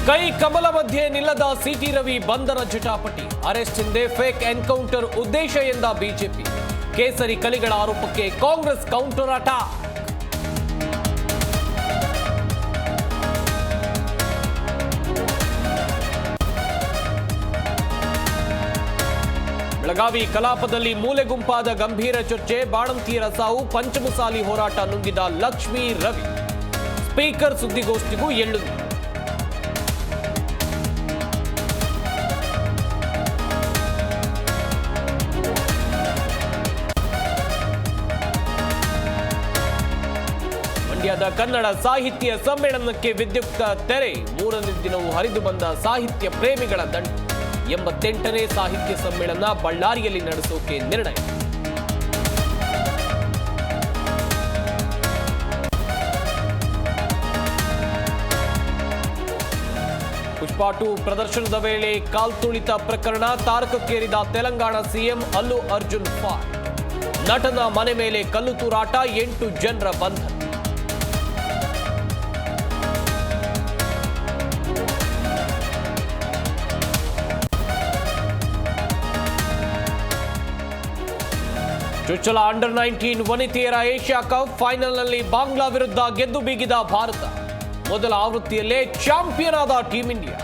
ಕೈ ಕಮಲ ಮಧ್ಯೆ ನಿಲ್ಲದ ಸಿಟಿ ರವಿ ಬಂಧನ ಜಟಾಪಟಿ. ಅರೆಸ್ಟ್ ಹಿಂದೆ ಫೇಕ್ ಎನ್ಕೌಂಟರ್ ಉದ್ದೇಶ ಎಂದ ಬಿಜೆಪಿ. ಕೇಸರಿ ಕಲಿಗಳ ಆರೋಪಕ್ಕೆ ಕಾಂಗ್ರೆಸ್ ಕೌಂಟರ್ ಅಟ್ಯಾಕ್. ಬೆಳಗಾವಿ ಕಲಾಪದಲ್ಲಿ ಮೂಲೆ ಗುಂಪಾದ ಗಂಭೀರ ಚರ್ಚೆ. ಬಾಣಂತಿಯರ ಸಾವು, ಪಂಚಮಸಾಲಿ ಹೋರಾಟ ನುಂಗಿದ ಲಕ್ಷ್ಮೀ ರವಿ. ಸ್ಪೀಕರ್ ಸುದ್ದಿಗೋಷ್ಠಿಗೂ ಎಳ್ಳು. ಮಂಡ್ಯದ ಕನ್ನಡ ಸಾಹಿತ್ಯ ಸಮ್ಮೇಳನಕ್ಕೆ ವಿದ್ಯುಕ್ತ ತೆರೆ. ಮೂರನೇ ದಿನವೂ ಹರಿದು ಬಂದ ಸಾಹಿತ್ಯ ಪ್ರೇಮಿಗಳ ದಂಡು. 88ನೇ ಸಾಹಿತ್ಯ ಸಮ್ಮೇಳನ ಬಳ್ಳಾರಿಯಲ್ಲಿ ನಡೆಸೋಕೆ ನಿರ್ಣಯ. ಪುಷ್ಪ 2 ಪ್ರದರ್ಶನದ ವೇಳೆ ಕಾಲ್ತುಳಿತ ಪ್ರಕರಣ. ತಾರಕಕ್ಕೇರಿದ ತೆಲಂಗಾಣ ಸಿಎಂ ಅಲ್ಲು ಅರ್ಜುನ್ ಫೈಟ್. ನಟನ ಮನೆ ಮೇಲೆ ಕಲ್ಲು ತೂರಾಟ, 8 ಜನರ ಬಂಧನ. ಚೊಚ್ಚಲ ಅಂಡರ್ 19 ವನಿತೆಯರ ಏಷ್ಯಾ ಕಪ್ ಫೈನಲ್ನಲ್ಲಿ ಬಾಂಗ್ಲಾ ವಿರುದ್ಧ ಗೆದ್ದು ಬೀಗಿದ ಭಾರತ. ಮೊದಲ ಆವೃತ್ತಿಯಲ್ಲೇ ಚಾಂಪಿಯನ್ ಆದ ಟೀಂ ಇಂಡಿಯಾ.